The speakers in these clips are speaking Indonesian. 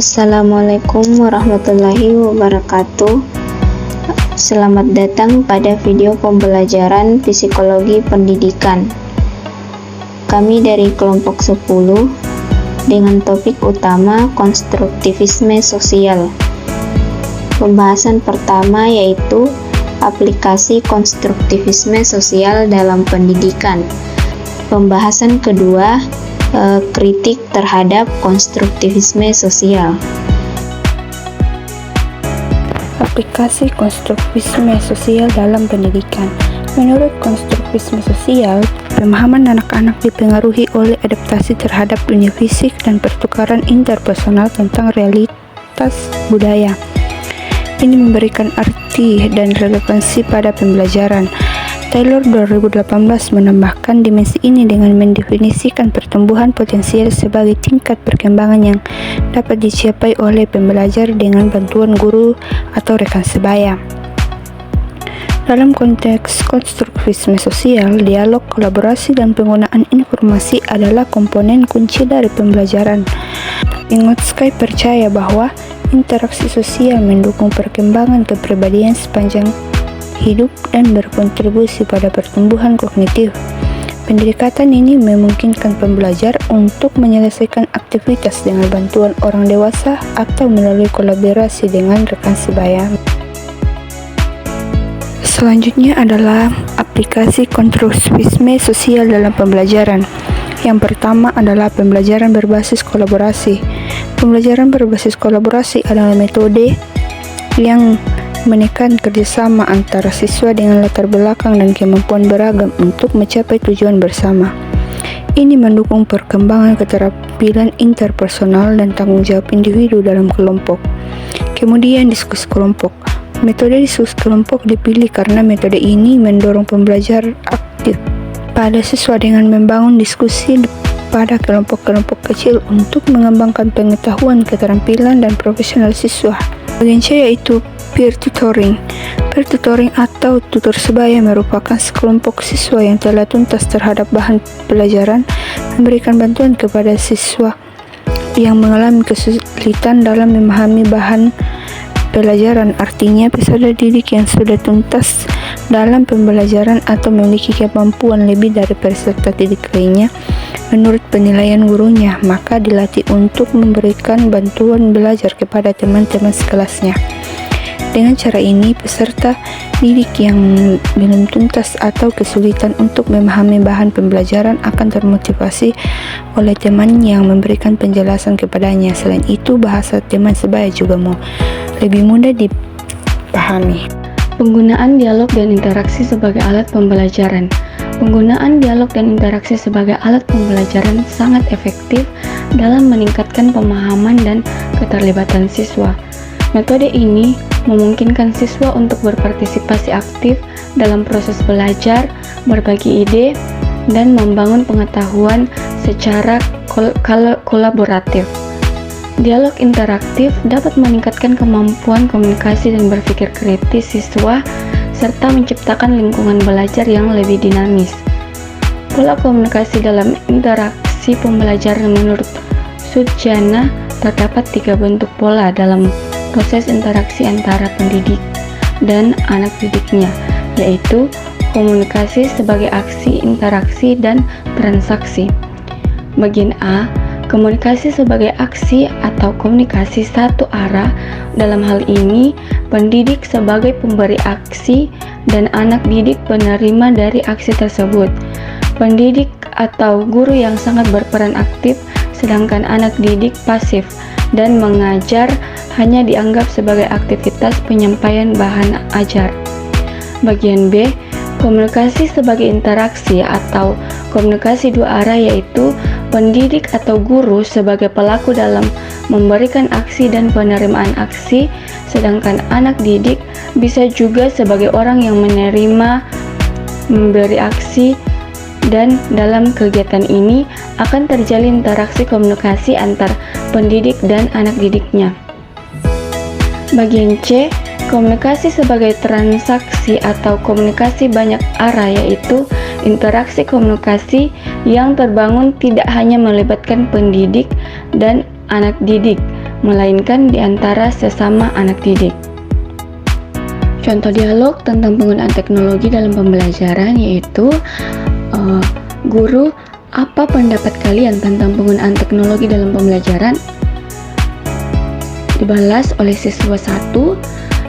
Assalamualaikum warahmatullahi wabarakatuh. Selamat datang pada video pembelajaran psikologi pendidikan. Kami dari kelompok 10 dengan topik utama konstruktivisme sosial. Pembahasan pertama yaitu aplikasi konstruktivisme sosial dalam pendidikan. Pembahasan kedua kritik terhadap konstruktivisme sosial. Aplikasi konstruktivisme sosial dalam pendidikan. Menurut konstruktivisme sosial, pemahaman anak-anak dipengaruhi oleh adaptasi terhadap dunia fisik dan pertukaran interpersonal tentang realitas budaya. Ini memberikan arti dan relevansi pada pembelajaran. Taylor 2018 menambahkan dimensi ini dengan mendefinisikan pertumbuhan potensial sebagai tingkat perkembangan yang dapat dicapai oleh pembelajar dengan bantuan guru atau rekan sebaya. Dalam konteks konstruktivisme sosial, dialog, kolaborasi, dan penggunaan informasi adalah komponen kunci dari pembelajaran. Vygotsky percaya bahwa interaksi sosial mendukung perkembangan kepribadian sepanjang hidup dan berkontribusi pada pertumbuhan kognitif. Pendekatan ini memungkinkan pembelajar untuk menyelesaikan aktivitas dengan bantuan orang dewasa atau melalui kolaborasi dengan rekan sebaya. Selanjutnya adalah aplikasi konstruktivisme sosial dalam pembelajaran. Yang pertama adalah pembelajaran berbasis kolaborasi. Pembelajaran berbasis kolaborasi adalah metode yang menekan kerjasama antara siswa dengan latar belakang dan kemampuan beragam untuk mencapai tujuan bersama. Ini mendukung perkembangan keterampilan interpersonal dan tanggung jawab individu dalam kelompok. Kemudian diskusi kelompok. Metode diskusi kelompok dipilih karena metode ini mendorong pembelajar aktif pada siswa dengan membangun diskusi pada kelompok-kelompok kecil untuk mengembangkan pengetahuan, keterampilan, dan profesional siswa. Bagian C yaitu peer tutoring. Peer tutoring atau tutor sebaya merupakan sekelompok siswa yang telah tuntas terhadap bahan pelajaran, memberikan bantuan kepada siswa yang mengalami kesulitan dalam memahami bahan pelajaran. Artinya, peserta didik yang sudah tuntas dalam pembelajaran atau memiliki kemampuan lebih dari peserta didik lainnya menurut penilaian gurunya, maka dilatih untuk memberikan bantuan belajar kepada teman-teman sekelasnya. Dengan cara ini, peserta didik yang belum tuntas atau kesulitan untuk memahami bahan pembelajaran akan termotivasi oleh teman yang memberikan penjelasan kepadanya. Selain itu, bahasa teman sebaya juga lebih mudah dipahami. Penggunaan dialog dan interaksi sebagai alat pembelajaran. Penggunaan dialog dan interaksi sebagai alat pembelajaran sangat efektif dalam meningkatkan pemahaman dan keterlibatan siswa. Metode ini memungkinkan siswa untuk berpartisipasi aktif dalam proses belajar, berbagi ide, dan membangun pengetahuan secara kolaboratif. Dialog interaktif dapat meningkatkan kemampuan komunikasi dan berpikir kritis siswa, serta menciptakan lingkungan belajar yang lebih dinamis. Pola komunikasi dalam interaksi pembelajaran menurut Sudjana terdapat 3 bentuk pola dalam proses interaksi antara pendidik dan anak didiknya, yaitu komunikasi sebagai aksi, interaksi, dan transaksi. Bagian A, komunikasi sebagai aksi atau komunikasi satu arah. Dalam hal ini, pendidik sebagai pemberi aksi dan anak didik penerima dari aksi tersebut. Pendidik atau guru yang sangat berperan aktif, sedangkan anak didik pasif dan mengajar hanya dianggap sebagai aktivitas penyampaian bahan ajar. Bagian B, komunikasi sebagai interaksi atau komunikasi dua arah, yaitu pendidik atau guru sebagai pelaku dalam memberikan aksi dan penerimaan aksi, sedangkan anak didik bisa juga sebagai orang yang menerima memberi aksi, dan dalam kegiatan ini akan terjalin interaksi komunikasi antar pendidik dan anak didiknya. Bagian C, komunikasi sebagai transaksi atau komunikasi banyak arah, yaitu interaksi komunikasi yang terbangun tidak hanya melibatkan pendidik dan anak didik, melainkan di antara sesama anak didik. Contoh dialog tentang penggunaan teknologi dalam pembelajaran yaitu guru, apa pendapat kalian tentang penggunaan teknologi dalam pembelajaran? Dibalas oleh siswa 1,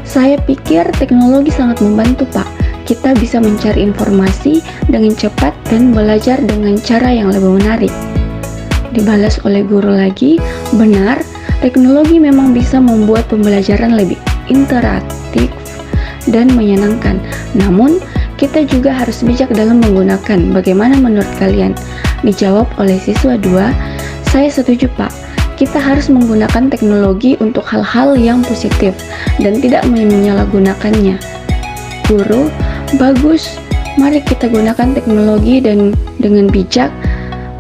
saya pikir teknologi sangat membantu, Pak. Kita bisa mencari informasi dengan cepat dan belajar dengan cara yang lebih menarik. Dibalas oleh guru lagi, benar, teknologi memang bisa membuat pembelajaran lebih interaktif dan menyenangkan. Namun, kita juga harus bijak dalam menggunakan. Bagaimana menurut kalian? Dijawab oleh siswa 2, saya setuju, Pak. Kita harus menggunakan teknologi untuk hal-hal yang positif dan tidak menyalahgunakannya. Guru, bagus. Mari kita gunakan teknologi dan dengan bijak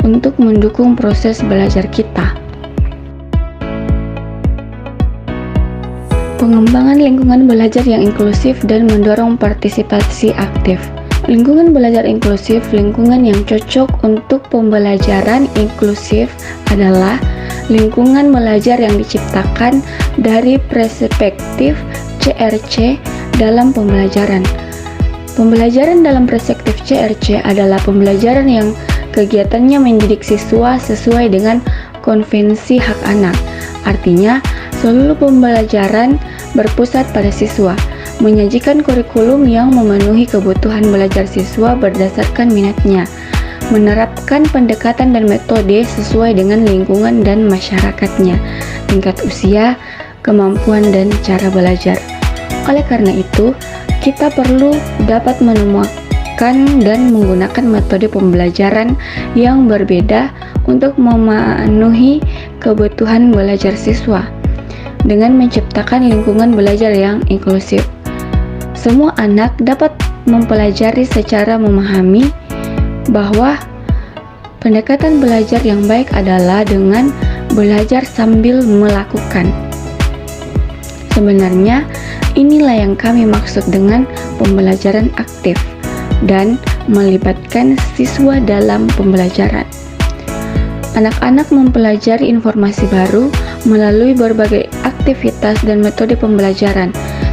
untuk mendukung proses belajar kita. Pengembangan lingkungan belajar yang inklusif dan mendorong partisipasi aktif. Lingkungan belajar inklusif, lingkungan yang cocok untuk pembelajaran inklusif adalah lingkungan belajar yang diciptakan dari perspektif CRC dalam pembelajaran. Pembelajaran dalam perspektif CRC adalah pembelajaran yang kegiatannya mendidik siswa sesuai dengan konvensi hak anak. Artinya, seluruh pembelajaran berpusat pada siswa, menyajikan kurikulum yang memenuhi kebutuhan belajar siswa berdasarkan minatnya, menerapkan pendekatan dan metode sesuai dengan lingkungan dan masyarakatnya, tingkat usia, kemampuan, dan cara belajar. Oleh karena itu, kita perlu dapat menemukan dan menggunakan metode pembelajaran yang berbeda untuk memenuhi kebutuhan belajar siswa dengan menciptakan lingkungan belajar yang inklusif. Semua anak dapat mempelajari secara memahami bahwa pendekatan belajar yang baik adalah dengan belajar sambil melakukan. Sebenarnya, inilah yang kami maksud dengan pembelajaran aktif dan melibatkan siswa dalam pembelajaran. Anak-anak mempelajari informasi baru melalui berbagai aktivitas dan metode pembelajaran.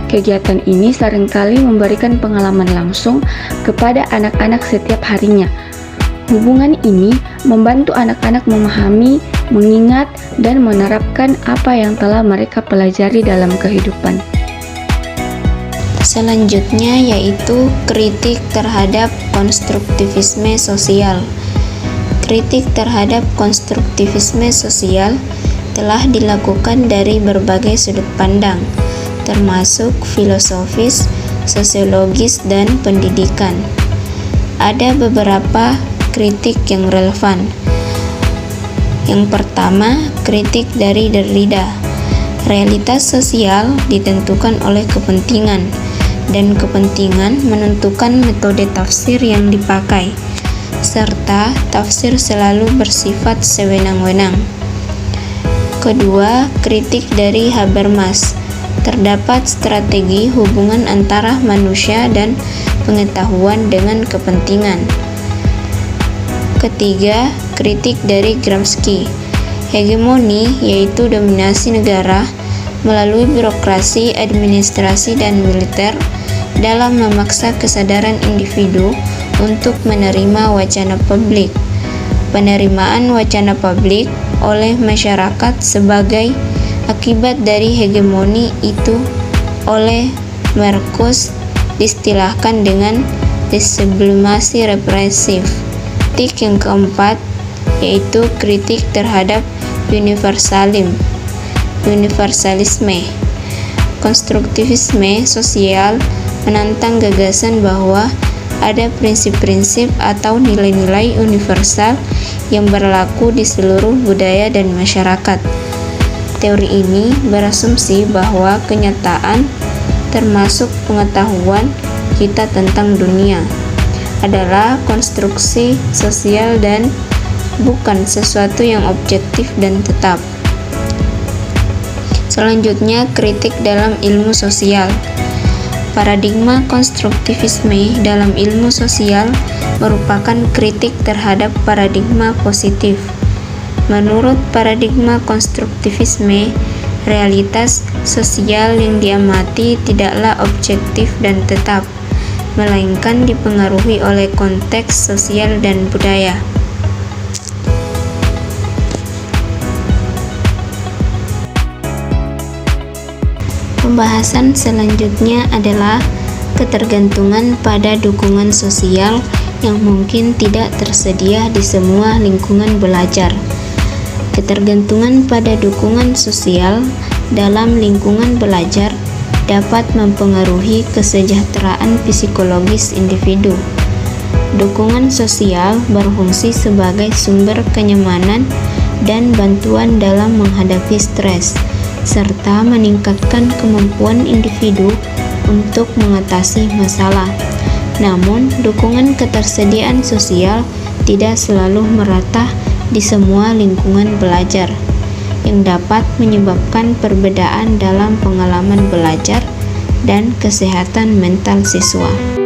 Kegiatan ini seringkali memberikan pengalaman langsung kepada anak-anak setiap harinya. Hubungan ini membantu anak-anak memahami, mengingat, dan menerapkan apa yang telah mereka pelajari dalam kehidupan. Selanjutnya yaitu kritik terhadap konstruktivisme sosial. Kritik terhadap konstruktivisme sosial telah dilakukan dari berbagai sudut pandang, termasuk filosofis, sosiologis, dan pendidikan. Ada beberapa kritik yang relevan. Yang pertama, kritik dari Derrida. Realitas sosial ditentukan oleh kepentingan, dan kepentingan menentukan metode tafsir yang dipakai, serta tafsir selalu bersifat sewenang-wenang. Kedua, kritik dari Habermas. Terdapat strategi hubungan antara manusia dan pengetahuan dengan kepentingan. Ketiga, kritik dari Gramsci. Hegemoni, yaitu dominasi negara melalui birokrasi, administrasi, dan militer dalam memaksa kesadaran individu untuk menerima wacana publik. Penerimaan wacana publik oleh masyarakat sebagai akibat dari hegemoni itu oleh Marcuse distilahkan dengan disublimasi represif. Kritik yang keempat yaitu kritik terhadap universalisme. Konstruktivisme sosial menantang gagasan bahwa ada prinsip-prinsip atau nilai-nilai universal yang berlaku di seluruh budaya dan masyarakat. Teori ini berasumsi bahwa kenyataan, termasuk pengetahuan kita tentang dunia, adalah konstruksi sosial dan bukan sesuatu yang objektif dan tetap. Selanjutnya, kritik dalam ilmu sosial. Paradigma konstruktivisme dalam ilmu sosial merupakan kritik terhadap paradigma positif. Menurut paradigma konstruktivisme, Realitas sosial yang diamati tidaklah objektif dan tetap, melainkan dipengaruhi oleh konteks sosial dan budaya. Pembahasan selanjutnya adalah ketergantungan pada dukungan sosial yang mungkin tidak tersedia di semua lingkungan belajar. Ketergantungan pada dukungan sosial dalam lingkungan belajar dapat mempengaruhi kesejahteraan psikologis individu. Dukungan sosial berfungsi sebagai sumber kenyamanan dan bantuan dalam menghadapi stres, serta meningkatkan kemampuan individu untuk mengatasi masalah. Namun, dukungan ketersediaan sosial tidak selalu merata di semua lingkungan belajar, yang dapat menyebabkan perbedaan dalam pengalaman belajar dan kesehatan mental siswa.